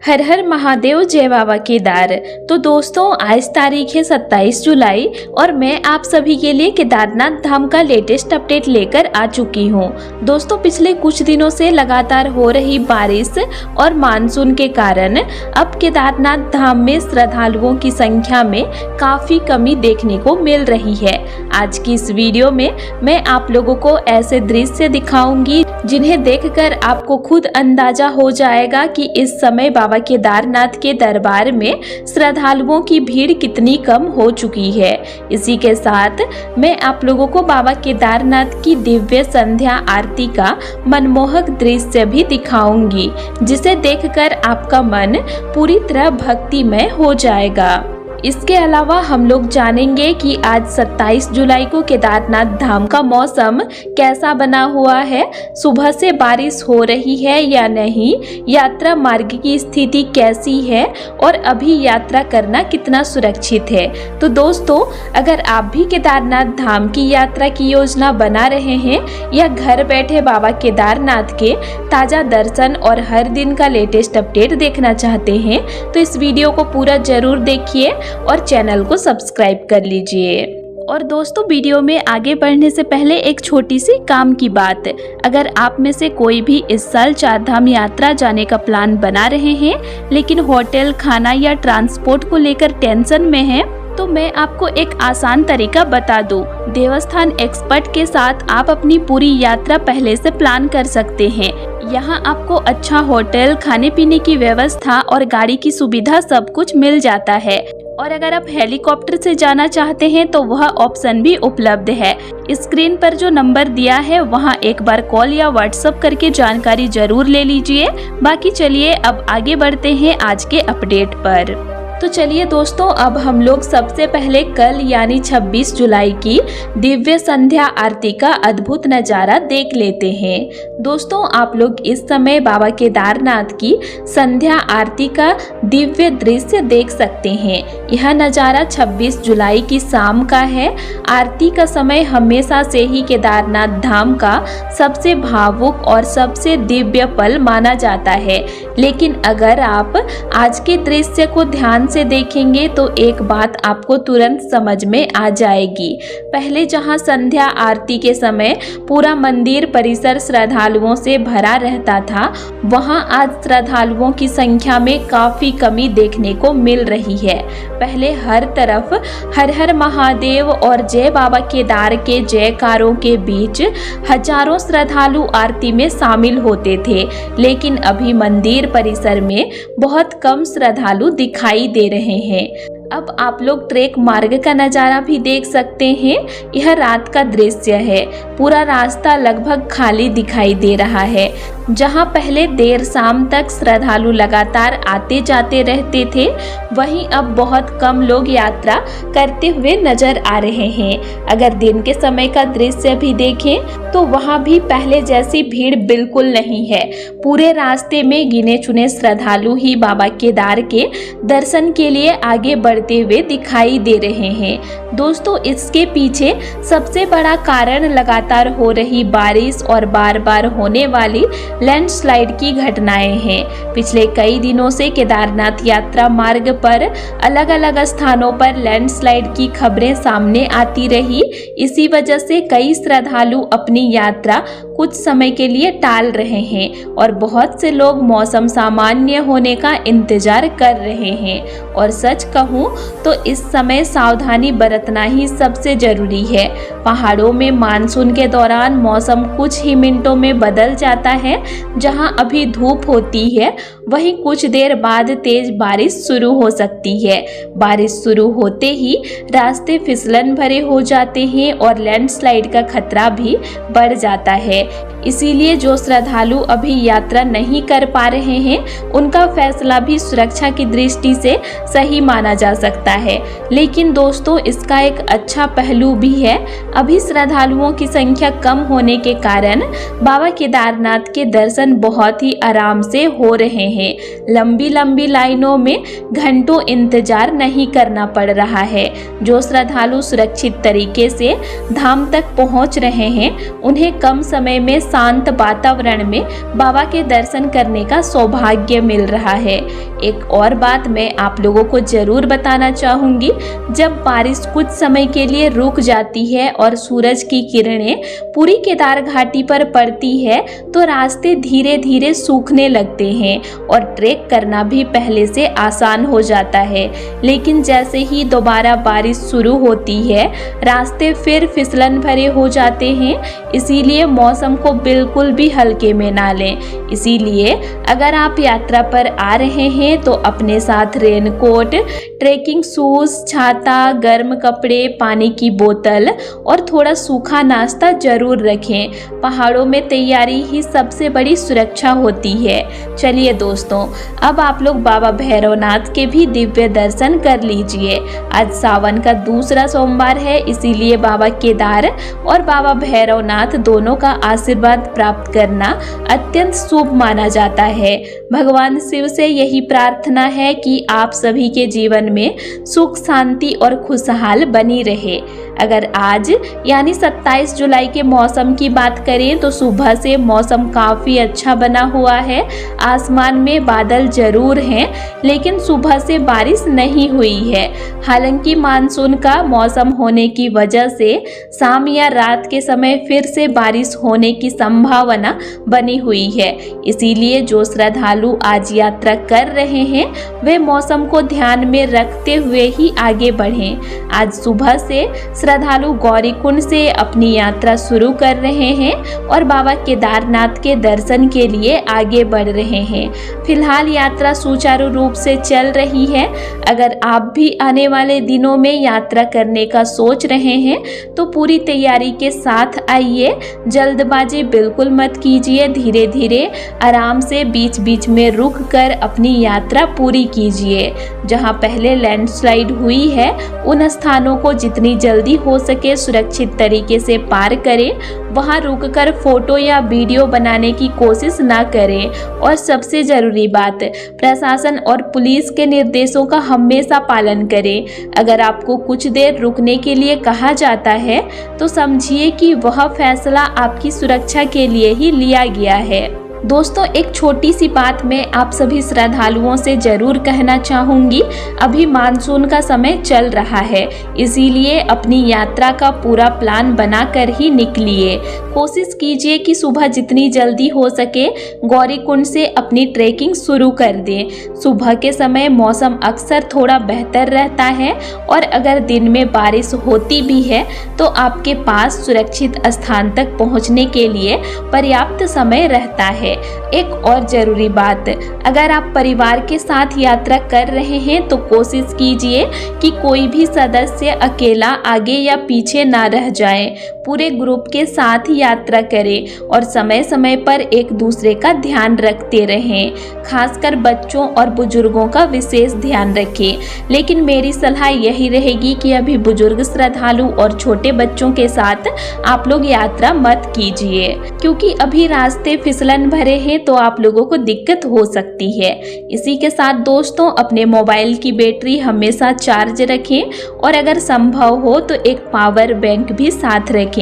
हर हर महादेव, जय बाबा केदार। तो दोस्तों, आज तारीख है 27 जुलाई और मैं आप सभी के लिए केदारनाथ धाम का लेटेस्ट अपडेट लेकर आ चुकी हूँ। दोस्तों, पिछले कुछ दिनों से लगातार हो रही बारिश और मानसून के कारण अब केदारनाथ धाम में श्रद्धालुओं की संख्या में काफी कमी देखने को मिल रही है। आज की इस वीडियो में मैं आप लोगों को ऐसे दृश्य दिखाऊंगी जिन्हें देखकर आपको खुद अंदाजा हो जाएगा कि इस समय बाबा केदारनाथ के दरबार में श्रद्धालुओं की भीड़ कितनी कम हो चुकी है। इसी के साथ मैं आप लोगों को बाबा केदारनाथ की दिव्य संध्या आरती का मनमोहक दृश्य भी दिखाऊंगी, जिसे देखकर आपका मन पूरी तरह भक्तिमय हो जाएगा। इसके अलावा हम लोग जानेंगे कि आज 27 जुलाई को केदारनाथ धाम का मौसम कैसा बना हुआ है, सुबह से बारिश हो रही है या नहीं, यात्रा मार्ग की स्थिति कैसी है और अभी यात्रा करना कितना सुरक्षित है। तो दोस्तों, अगर आप भी केदारनाथ धाम की यात्रा की योजना बना रहे हैं या घर बैठे बाबा केदारनाथ के ताज़ा दर्शन और हर दिन का लेटेस्ट अपडेट देखना चाहते हैं, तो इस वीडियो को पूरा जरूर देखिए और चैनल को सब्सक्राइब कर लीजिए। और दोस्तों, वीडियो में आगे बढ़ने से पहले एक छोटी सी काम की बात। अगर आप में से कोई भी इस साल चार धाम यात्रा जाने का प्लान बना रहे हैं लेकिन होटल, खाना या ट्रांसपोर्ट को लेकर टेंशन में है, तो मैं आपको एक आसान तरीका बता दूं। देवस्थान एक्सपर्ट के साथ आप अपनी पूरी यात्रा पहले से प्लान कर सकते हैं। यहाँ आपको अच्छा होटल, खाने पीने की व्यवस्था और गाड़ी की सुविधा सब कुछ मिल जाता है। और अगर आप हेलीकॉप्टर से जाना चाहते हैं तो वह ऑप्शन भी उपलब्ध है। स्क्रीन पर जो नंबर दिया है वहां एक बार कॉल या व्हाट्सएप करके जानकारी जरूर ले लीजिए। बाकी चलिए अब आगे बढ़ते हैं आज के अपडेट पर। तो चलिए दोस्तों, अब हम लोग सबसे पहले कल यानी 26 जुलाई की दिव्य संध्या आरती का अद्भुत नज़ारा देख लेते हैं। दोस्तों, आप लोग इस समय बाबा केदारनाथ की संध्या आरती का दिव्य दृश्य देख सकते हैं। यह नज़ारा 26 जुलाई की शाम का है। आरती का समय हमेशा से ही केदारनाथ धाम का सबसे भावुक और सबसे दिव्य पल माना जाता है। लेकिन अगर आप आज के दृश्य को ध्यान से देखेंगे तो एक बात आपको तुरंत समझ में आ जाएगी। पहले जहां संध्या आरती के समय पूरा मंदिर परिसर श्रद्धालुओं से भरा रहता था, वहां आज श्रद्धालुओं की संख्या में काफी कमी देखने को मिल रही है। पहले हर तरफ हर हर महादेव और जय बाबा केदार के जयकारों के बीच हजारों श्रद्धालु आरती में शामिल होते थे, लेकिन अभी मंदिर परिसर में बहुत कम श्रद्धालु दिखाई दे रहे हैं। अब आप लोग ट्रेक मार्ग का नज़ारा भी देख सकते हैं। यह रात का दृश्य है। पूरा रास्ता लगभग खाली दिखाई दे रहा है। जहां पहले देर शाम तक श्रद्धालु लगातार आते जाते रहते थे, वहीं अब बहुत कम लोग यात्रा करते हुए नजर आ रहे हैं। अगर दिन के समय का दृश्य भी देखें तो वहां भी पहले जैसी भीड़ बिल्कुल नहीं है। पूरे रास्ते में गिने चुने श्रद्धालु ही बाबा केदार के दर्शन के लिए आगे बढ़ते हुए दिखाई दे रहे हैं। दोस्तों, इसके पीछे सबसे बड़ा कारण लगातार हो रही बारिश और बार बार होने वाली लैंडस्लाइड की घटनाएं हैं। पिछले कई दिनों से केदारनाथ यात्रा मार्ग पर अलग अलग स्थानों पर लैंडस्लाइड की खबरें सामने आती रही। इसी वजह से कई श्रद्धालु अपनी यात्रा कुछ समय के लिए टाल रहे हैं और बहुत से लोग मौसम सामान्य होने का इंतजार कर रहे हैं। और सच कहूँ तो इस समय सावधानी बरतना ही सबसे जरूरी है। पहाड़ों में मानसून के दौरान मौसम कुछ ही मिनटों में बदल जाता है। जहां अभी धूप होती है, वहीं कुछ देर बाद तेज बारिश शुरू हो सकती है। बारिश शुरू होते ही रास्ते फिसलन भरे हो जाते हैं और लैंडस्लाइड का खतरा भी बढ़ जाता है। इसीलिए जो श्रद्धालु अभी यात्रा नहीं कर पा रहे हैं, उनका फैसला भी सुरक्षा की दृष्टि से सही माना जा सकता है। लेकिन दोस्तों, इसका एक अच्छा पहलू भी है। अभी श्रद्धालुओं की संख्या कम होने के कारण बाबा केदारनाथ के दर्शन बहुत ही आराम से हो रहे हैं। लंबी लंबी लाइनों में घंटों इंतजार नहीं करना पड़ रहा है। जो श्रद्धालु सुरक्षित तरीके से धाम तक पहुंच रहे हैं, उन्हें कम समय में शांत वातावरण में बाबा के दर्शन करने का सौभाग्य मिल रहा है। एक और बात मैं आप लोगों को जरूर बताना चाहूंगी, जब बारिश कुछ समय के लिए रुक जाती है और सूरज की किरणें पूरी केदार घाटी पर पड़ती है तो रास्ते धीरे धीरे सूखने लगते हैं और ट्रेक करना भी पहले से आसान हो जाता है। लेकिन जैसे ही दोबारा बारिश शुरू होती है रास्ते फिर फिसलन भरे हो जाते हैं, इसीलिए मौसम को बिल्कुल भी हल्के में ना लें। इसीलिए अगर आप यात्रा पर आ रहे हैं तो अपने साथ रेनकोट, ट्रेकिंग शूज, छाता, गर्म कपड़े, पानी की बोतल और थोड़ा सूखा नाश्ता जरूर रखें। पहाड़ों में तैयारी ही सबसे बड़ी सुरक्षा होती है। चलिए दोस्तों, अब आप लोग बाबा भैरवनाथ के भी दिव्य दर्शन कर लीजिए। आज सावन का दूसरा सोमवार है, इसीलिए बाबा केदार और बाबा भैरवनाथ दोनों का आशीर्वाद प्राप्त करना अत्यंत शुभ माना जाता है। भगवान शिव से यही प्रार्थना है कि आप सभी के जीवन में सुख, शांति और खुशहाल बनी रहे। अगर आज यानी 27 जुलाई के मौसम की बात करें तो सुबह से मौसम काफ़ी अच्छा बना हुआ है। आसमान में बादल जरूर हैं, लेकिन सुबह से बारिश नहीं हुई है। हालांकि मानसून का मौसम होने की वजह से शाम या रात के समय फिर से बारिश होने की संभावना बनी हुई है। इसीलिए जो श्रद्धालु आज यात्रा कर रहे हैं वे मौसम को ध्यान में रखते हुए ही आगे बढ़ें। आज सुबह से श्रद्धालु गौरीकुंड से अपनी यात्रा शुरू कर रहे हैं और बाबा केदारनाथ के दर्शन के लिए आगे बढ़ रहे हैं। फिलहाल यात्रा सुचारू रूप से चल रही है। अगर आप भी आने वाले दिनों में यात्रा करने का सोच रहे हैं तो पूरी तैयारी के साथ आइए। जल्दबाजी बिल्कुल मत कीजिए, धीरे धीरे आराम से बीच बीच में रुक कर अपनी यात्रा पूरी कीजिए। जहां पहले लैंडस्लाइड हुई है उन स्थानों को जितनी जल्दी हो सके सुरक्षित तरीके से पार करें। वहां रुककर फोटो या वीडियो बनाने की कोशिश ना करें। और सबसे जरूरी बात, प्रशासन और पुलिस के निर्देशों का हमेशा पालन करें। अगर आपको कुछ देर रुकने के लिए कहा जाता है तो समझिए कि वह फैसला आपकी सुरक्षा के लिए ही लिया गया है। दोस्तों, एक छोटी सी बात मैं आप सभी श्रद्धालुओं से जरूर कहना चाहूँगी। अभी मानसून का समय चल रहा है, इसीलिए अपनी यात्रा का पूरा प्लान बनाकर ही निकलिए। कोशिश कीजिए कि सुबह जितनी जल्दी हो सके गौरीकुंड से अपनी ट्रैकिंग शुरू कर दें। सुबह के समय मौसम अक्सर थोड़ा बेहतर रहता है और अगर दिन में बारिश होती भी है तो आपके पास सुरक्षित स्थान तक पहुँचने के लिए पर्याप्त समय रहता है। एक और जरूरी बात, अगर आप परिवार के साथ यात्रा कर रहे हैं तो कोशिश कीजिए कि कोई भी सदस्य अकेला आगे या पीछे ना रह जाए। पूरे ग्रुप के साथ यात्रा करें और समय समय पर एक दूसरे का ध्यान रखते रहें। खासकर बच्चों और बुजुर्गों का विशेष ध्यान रखें। लेकिन मेरी सलाह यही रहेगी कि अभी बुजुर्ग श्रद्धालु और छोटे बच्चों के साथ आप लोग यात्रा मत कीजिए, क्योंकि अभी रास्ते फिसलन भरे हैं तो आप लोगों को दिक्कत हो सकती है। इसी के साथ दोस्तों, अपने मोबाइल की बैटरी हमेशा चार्ज रखें और अगर संभव हो तो एक पावर बैंक भी साथ रखें।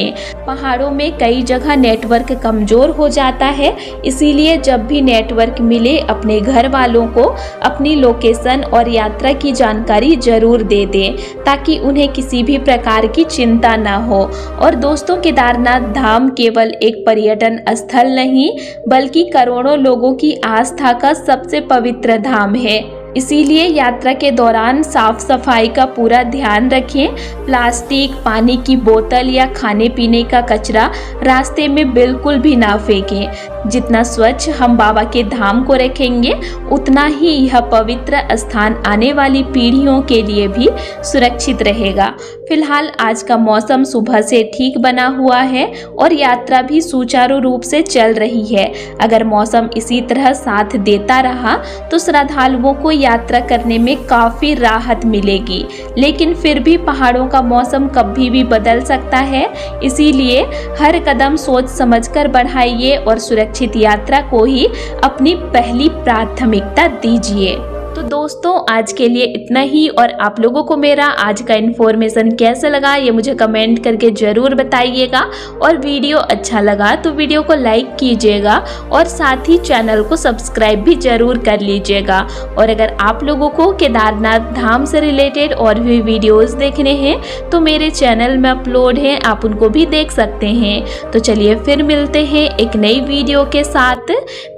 पहाड़ों में कई जगह नेटवर्क कमजोर हो जाता है, इसीलिए जब भी नेटवर्क मिले अपने घर वालों को अपनी लोकेशन और यात्रा की जानकारी जरूर दे दें, ताकि उन्हें किसी भी प्रकार की चिंता ना हो। और दोस्तों, केदारनाथ धाम केवल एक पर्यटन स्थल नहीं बल्कि करोड़ों लोगों की आस्था का सबसे पवित्र धाम है। इसीलिए यात्रा के दौरान साफ सफाई का पूरा ध्यान रखें। प्लास्टिक, पानी की बोतल या खाने पीने का कचरा रास्ते में बिल्कुल भी ना फेंकें। जितना स्वच्छ हम बाबा के धाम को रखेंगे उतना ही यह पवित्र स्थान आने वाली पीढ़ियों के लिए भी सुरक्षित रहेगा। फिलहाल आज का मौसम सुबह से ठीक बना हुआ है और यात्रा भी सुचारू रूप से चल रही है। अगर मौसम इसी तरह साथ देता रहा तो श्रद्धालुओं को यात्रा करने में काफ़ी राहत मिलेगी। लेकिन फिर भी पहाड़ों का मौसम कभी भी बदल सकता है, इसीलिए हर कदम सोच समझकर बढ़ाइए और सुरक्षित यात्रा को ही अपनी पहली प्राथमिकता दीजिए। तो दोस्तों आज के लिए इतना ही, और आप लोगों को मेरा आज का इन्फॉर्मेशन कैसा लगा ये मुझे कमेंट करके ज़रूर बताइएगा। और वीडियो अच्छा लगा तो वीडियो को लाइक कीजिएगा और साथ ही चैनल को सब्सक्राइब भी ज़रूर कर लीजिएगा। और अगर आप लोगों को केदारनाथ धाम से रिलेटेड और भी वीडियोज़ देखने हैं तो मेरे चैनल में अपलोड हैं, आप उनको भी देख सकते हैं। तो चलिए फिर मिलते हैं एक नई वीडियो के साथ।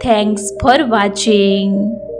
Thanks for watching.